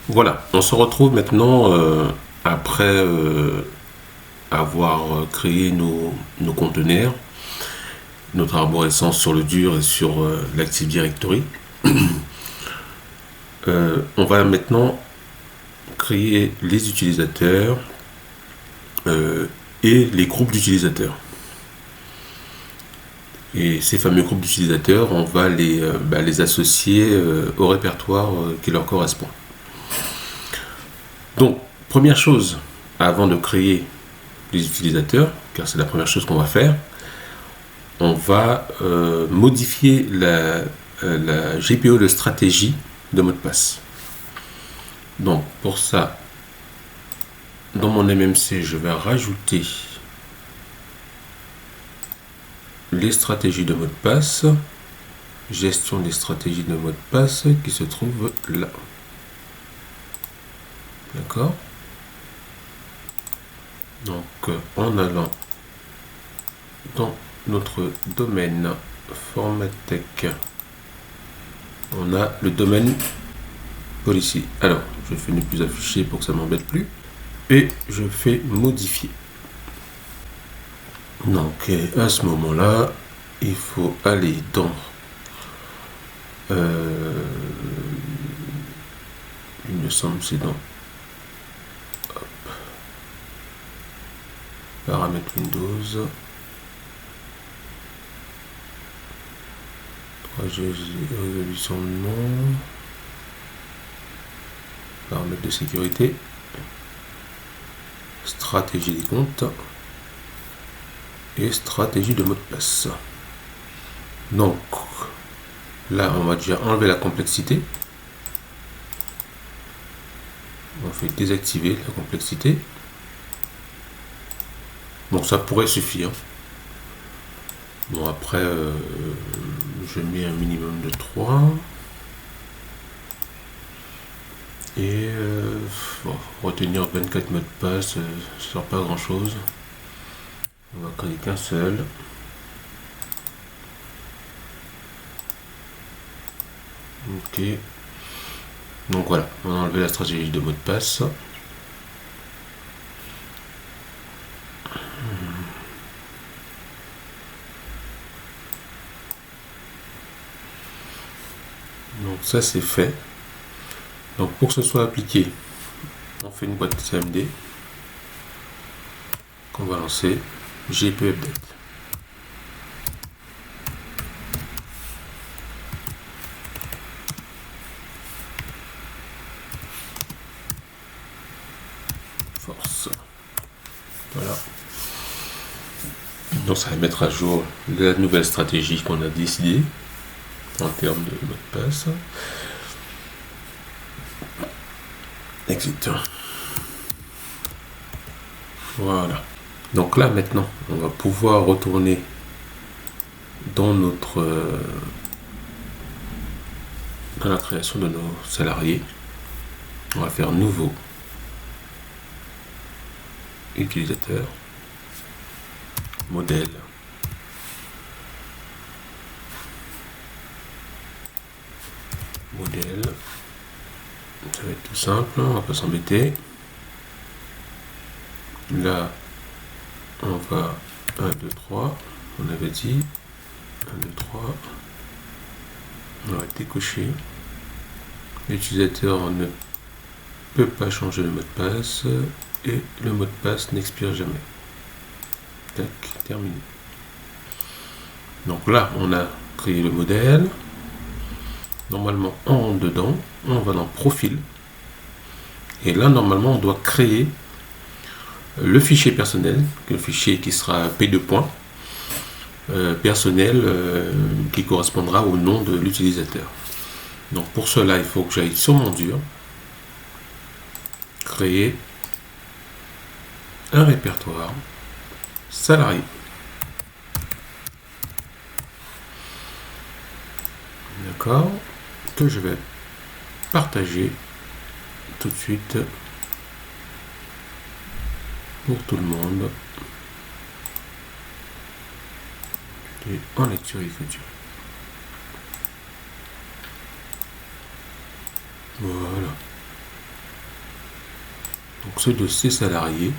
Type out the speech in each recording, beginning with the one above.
Voilà, on se retrouve maintenant après avoir créé nos conteneurs, notre arborescence sur le dur et sur l'Active Directory. On va maintenant créer les utilisateurs et les groupes d'utilisateurs. Et ces fameux groupes d'utilisateurs, on va les associer au répertoire qui leur correspond. Donc, première chose, avant de créer les utilisateurs, car c'est la première chose qu'on va faire, on va modifier la GPO de stratégie de mot de passe. Donc, pour ça, dans mon MMC, je vais rajouter les stratégies de mot de passe, gestion des stratégies de mot de passe qui se trouve là. D'accord? Donc, en allant dans notre domaine Formatech, on a le domaine policy. Alors, je fais ne plus afficher pour que ça ne m'embête plus. Et je fais modifier. Donc, à ce moment-là, il faut aller dans il me semble c'est dans paramètres Windows, résolution de nom, paramètres de sécurité, stratégie des comptes et stratégie de mot de passe. Donc là, on va déjà enlever la complexité. On fait désactiver la complexité. Donc ça pourrait suffire. Bon, après, je mets un minimum de 3. Et bon, retenir 24 mots de passe, ça ne sert pas à grand chose. On va créer qu'un seul. Ok. Donc voilà, on a enlevé la stratégie de mot de passe. Donc ça c'est fait. Donc pour que ce soit appliqué, on fait une boîte CMD qu'on va lancer. GPO update. Force. Voilà. Donc ça va mettre à jour la nouvelle stratégie qu'on a décidée en termes de mot de passe. Exit. Voilà. Donc là maintenant, on va pouvoir retourner dans notre dans la création de nos salariés. On va faire nouveau utilisateur, modèle, ça va être tout simple, on va pas s'embêter. Là on va 1, 2, 3, on avait dit 1, 2, 3, on va décocher. L'utilisateur ne peut pas changer le mot de passe et le mot de passe n'expire jamais. Tac, terminé. Donc là, on a créé le modèle. Normalement, en dedans, on va dans Profil. Et là, normalement, on doit créer le fichier personnel, le fichier qui sera P2 points, personnel, qui correspondra au nom de l'utilisateur. Donc pour cela, il faut que j'aille sur mon dur, créer un répertoire salarié. D'accord, que je vais partager tout de suite pour tout le monde et en lecture et écriture. Voilà. Donc ce dossier salarié,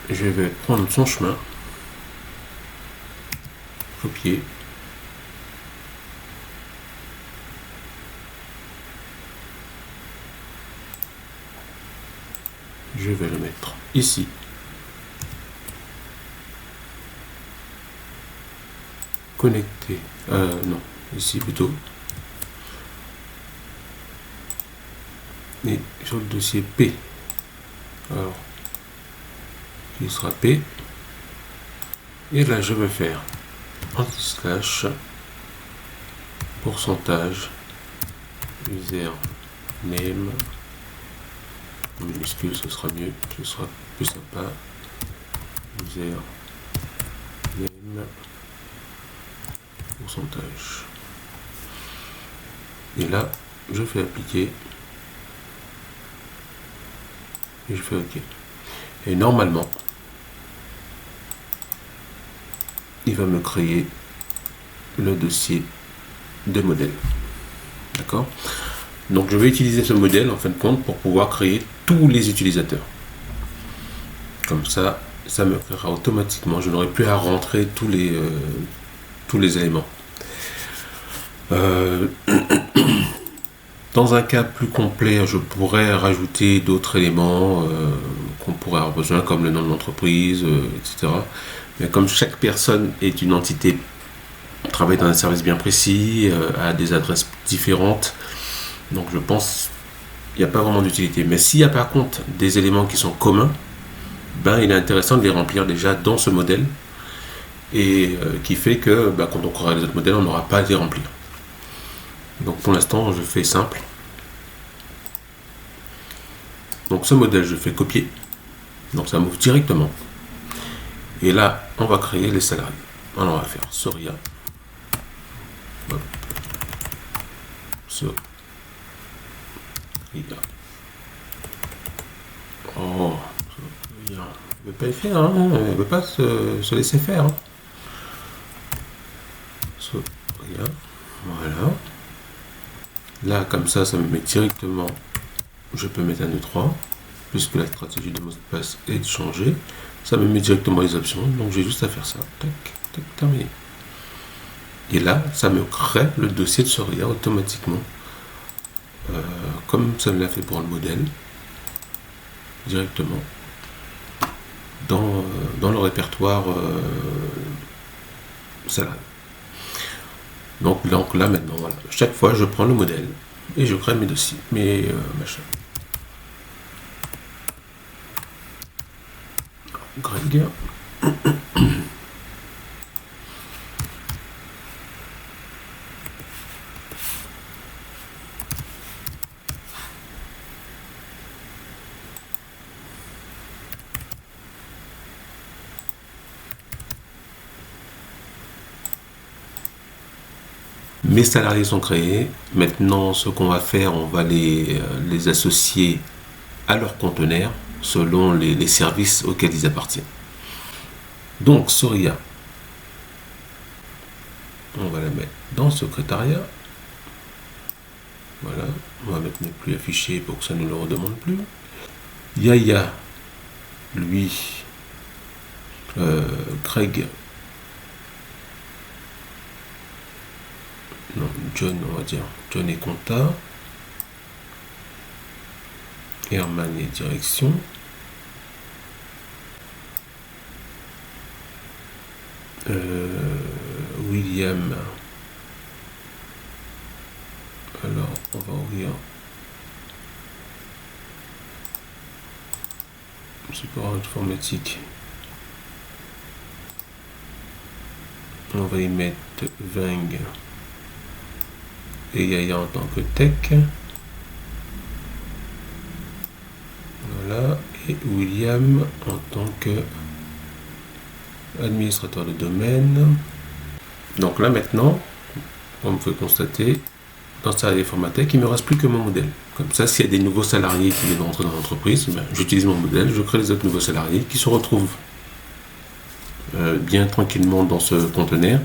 je vais prendre son chemin, copier, je vais le mettre ici, connecter, non, ici plutôt, et sur le dossier P, alors, qui sera P, et là je vais faire anti-slash pourcentage user name en minuscule, ce sera mieux, ce sera plus sympa, user name pourcentage, et là je fais appliquer et je fais OK, et normalement il va me créer le dossier de modèle. D'accord? Donc je vais utiliser ce modèle en fin de compte pour pouvoir créer tous les utilisateurs. Comme ça, ça me créera automatiquement. Je n'aurai plus à rentrer tous les éléments. Dans un cas plus complet, je pourrais rajouter d'autres éléments qu'on pourrait avoir besoin, comme le nom de l'entreprise, etc. Mais comme chaque personne est une entité, travaille dans un service bien précis, a des adresses différentes, donc je pense qu'il n'y a pas vraiment d'utilité. Mais s'il y a par contre des éléments qui sont communs, ben, il est intéressant de les remplir déjà dans ce modèle, et qui fait que quand on créera les autres modèles, on n'aura pas à les remplir. Donc pour l'instant, je fais simple. Donc ce modèle, je fais copier. Donc ça m'ouvre directement. Et là, on va créer les salariés. Alors on va faire Soria. Hop. Soria. Oh, il ne veut pas y faire, hein. Il ne veut pas se laisser faire. Hein. Soria. Voilà. Là, comme ça me met directement. Je peux mettre un E3, puisque la stratégie de mot de passe est de changer. Ça me met directement les options, donc j'ai juste à faire ça. Tac, tac, terminé. Et là, ça me crée le dossier de Soria automatiquement, comme ça me l'a fait pour le modèle, directement dans le répertoire salarié. Donc là maintenant, voilà. Chaque fois, je prends le modèle et je crée mes dossiers, mes machins. Greg. Mes salariés sont créés. Maintenant, ce qu'on va faire, on va les associer à leur conteneur selon les services auxquels ils appartiennent. Donc, Soria, on va la mettre dans secrétariat. Voilà, on va mettre ne plus affiché pour que ça ne le redemande plus. Yaya, lui, Craig, non, John, on va dire, John est compta. Herman est direction. William. Alors, on va ouvrir support informatique. On va y mettre Veng et Yaya en tant que tech. Voilà. Et William en tant que administrateur de domaine. Donc là maintenant, on me fait constater dans salarié Formatech, il ne me reste plus que mon modèle. Comme ça, s'il y a des nouveaux salariés qui viennent rentrer dans l'entreprise, j'utilise mon modèle, je crée les autres nouveaux salariés qui se retrouvent bien tranquillement dans ce conteneur.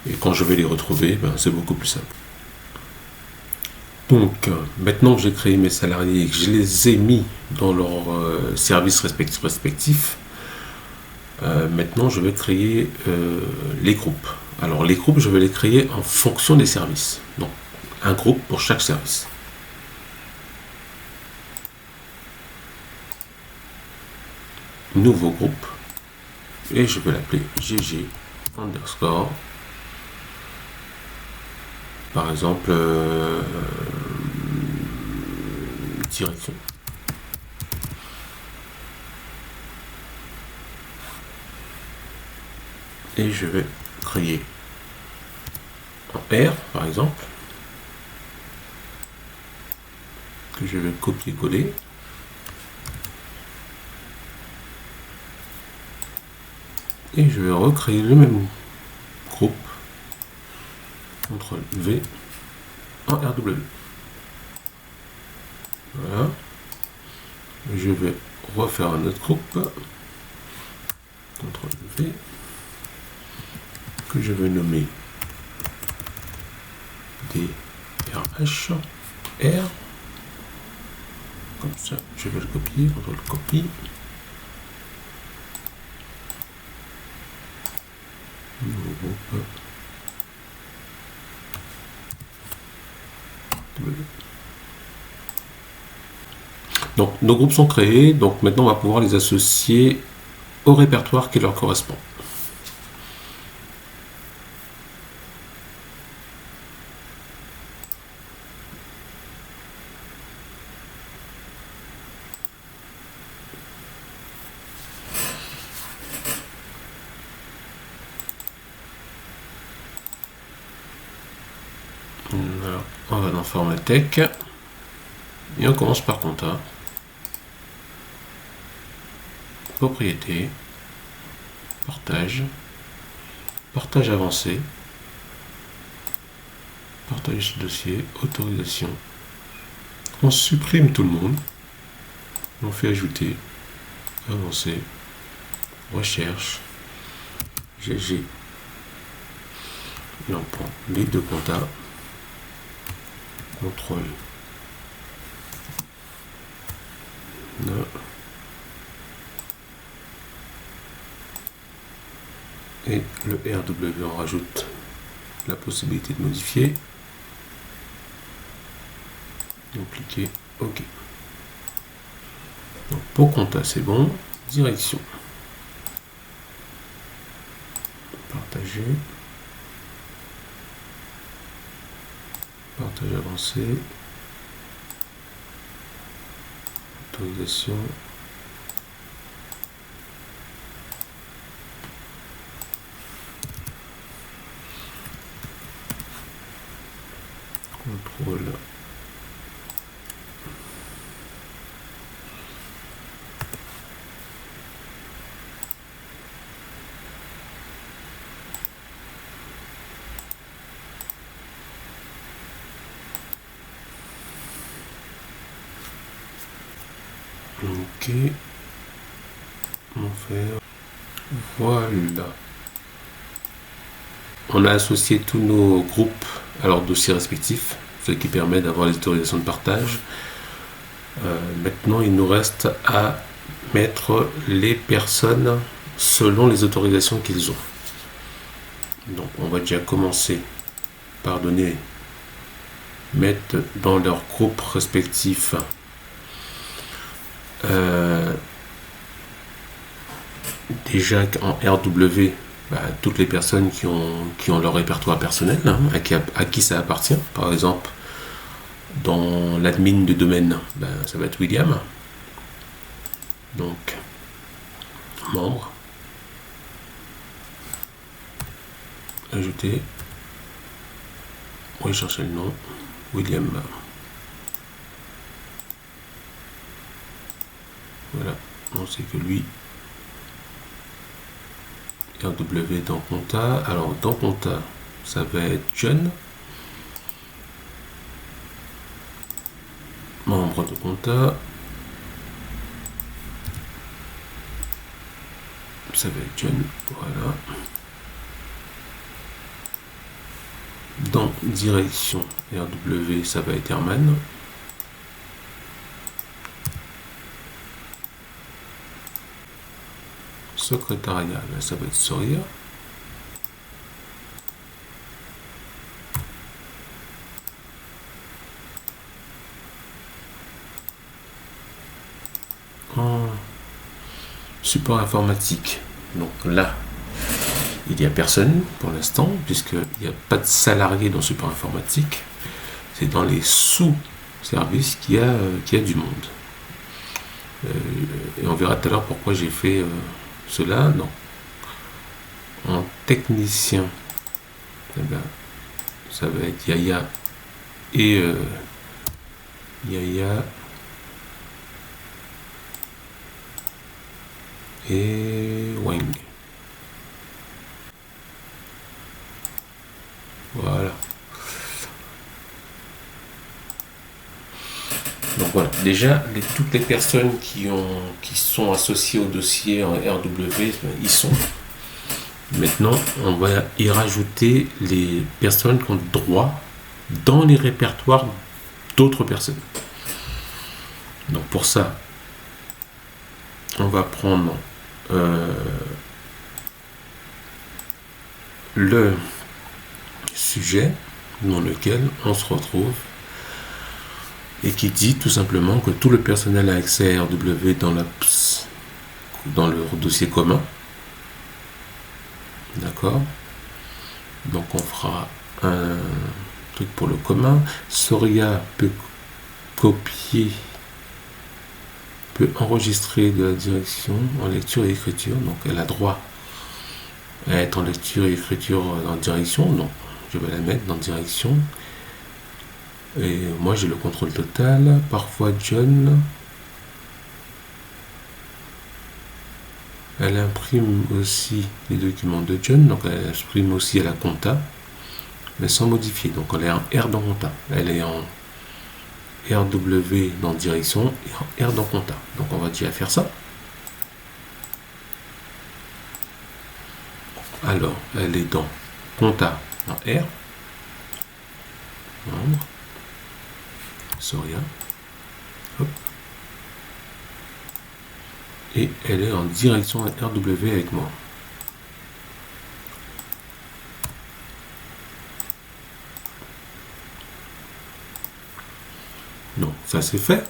Et quand je vais les retrouver, c'est beaucoup plus simple. Donc, maintenant que j'ai créé mes salariés et que je les ai mis dans leurs services respectifs, maintenant je vais créer les groupes. Alors, les groupes, je vais les créer en fonction des services. Donc, un groupe pour chaque service. Nouveau groupe. Et je vais l'appeler GG underscore. Par exemple, direction. Et je vais créer en R, par exemple, que je vais copier-coller. Et je vais recréer le même groupe. CTRL V en RW. Voilà. Je vais refaire un autre groupe. CTRL V. Que je vais nommer DRH R. Comme ça, je vais le copier. CTRL copie. Nouveau groupe. Donc nos groupes sont créés, donc maintenant on va pouvoir les associer au répertoire qui leur correspond. Alors, on va dans Formatech et on commence par compta, propriété, partage, partage avancé, partage ce dossier, autorisation. On supprime tout le monde, on fait ajouter, avancer, recherche, GG. Et on prend les deux compta, contrôle. Non. Et le RW, on rajoute la possibilité de modifier. Donc cliquez OK. Donc pour compta, c'est bon. Direction. Partager. Partage avancé. Autorisation. Contrôle. OK. On va faire. Voilà. On a associé tous nos groupes à leurs dossiers respectifs, ce qui permet d'avoir les autorisations de partage. Maintenant, il nous reste à mettre les personnes selon les autorisations qu'ils ont. Donc, on va déjà commencer par mettre dans leurs groupes respectifs déjà en RW toutes les personnes qui ont leur répertoire personnel, hein, à qui ça appartient. Par exemple, dans l'admin de domaine, ça va être William. Donc, membre, ajouter, rechercher le nom, William. Voilà, on sait que lui, RW dans compta. Alors dans compta, ça va être John, membre de compta. Ça va être John, voilà. dans direction RW, ça va être Herman. Secrétariat, là, ça va être Soria. En support informatique, donc là, il n'y a personne pour l'instant, puisqu'il n'y a pas de salarié dans support informatique. C'est dans les sous-services qu'il y a du monde. Et on verra tout à l'heure pourquoi j'ai fait cela. Non. En technicien, eh ben, ça va être Yaya et Yaya et Wang. Voilà. Donc voilà, déjà toutes les personnes qui sont associées au dossier en RW, ils sont. Maintenant, on va y rajouter les personnes qui ont droit dans les répertoires d'autres personnes. Donc pour ça, on va prendre le sujet dans lequel on se retrouve et qui dit tout simplement que tout le personnel a accès à RW dans le dossier commun. D'accord? Donc on fera un truc pour le commun. Soria peut copier, peut enregistrer de la direction en lecture et écriture. Donc elle a droit à être en lecture et écriture en direction. Donc je vais la mettre dans direction. Et moi j'ai le contrôle total. Parfois John, elle imprime aussi les documents de John, donc elle imprime aussi à la compta, mais sans modifier. Donc elle est en R dans compta, elle est en RW dans direction et en R dans compta. Donc on va déjà faire ça. Alors elle est dans compta en R, membre, Soria, hop. Et elle est en direction RW avec moi. Donc ça c'est fait.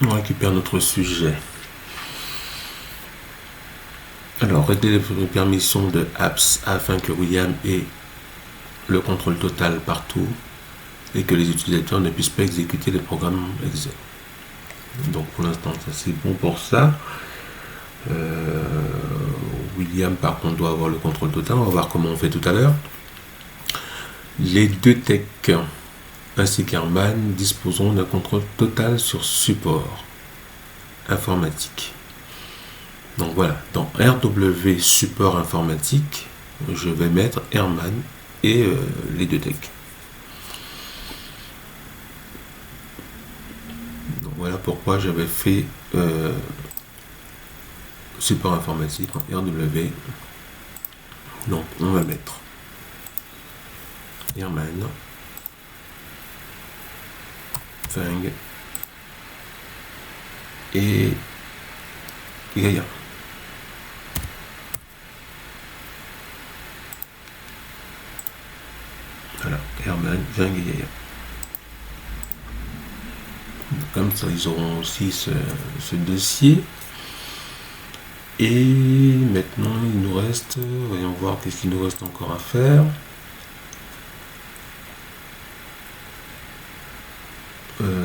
On récupère notre sujet. Alors régler les permissions de apps afin que William ait le contrôle total partout et que les utilisateurs ne puissent pas exécuter les programmes Excel. Donc pour l'instant ça c'est bon pour ça. William par contre doit avoir le contrôle total. On va voir comment on fait tout à l'heure. Les deux techs ainsi qu'Herman disposeront d'un contrôle total sur support informatique. Donc voilà, dans RW support informatique, je vais mettre Herman et les deux techs. Donc voilà pourquoi j'avais fait support informatique en RW. Donc on va mettre Herman, Feng et Gaïa. Voilà, Herman, Feng et Gaïa. Comme ça, ils auront aussi ce dossier. Et maintenant, il nous reste, voyons voir qu'est-ce qu'il nous reste encore à faire.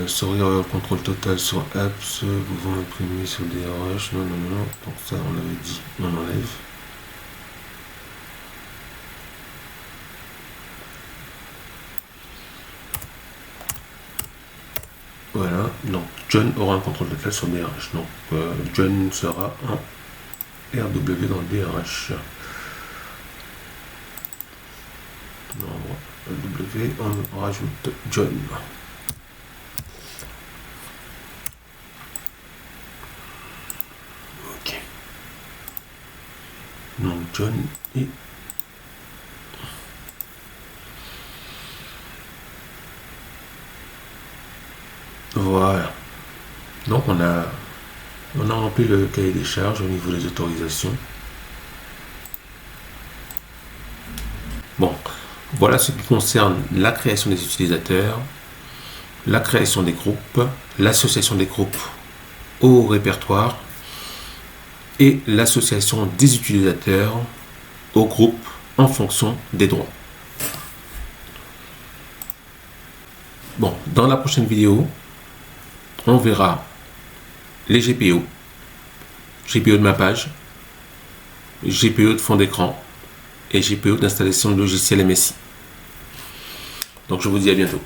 Soria le contrôle total sur apps, pouvons imprimer sur DRH. Non. Donc ça, on avait dit, on enlève. Voilà, donc John aura un contrôle total sur DRH. Donc John sera en RW dans le DRH. W, on rajoute John. Ok. Donc John et voilà. Donc on a rempli le cahier des charges au niveau des autorisations. Bon, voilà ce qui concerne la création des utilisateurs, la création des groupes, l'association des groupes au répertoire et l'association des utilisateurs au groupe en fonction des droits. Bon, dans la prochaine vidéo, on verra les GPO, GPO de mappage, GPO de fond d'écran et GPO d'installation de logiciel MSI. Donc je vous dis à bientôt.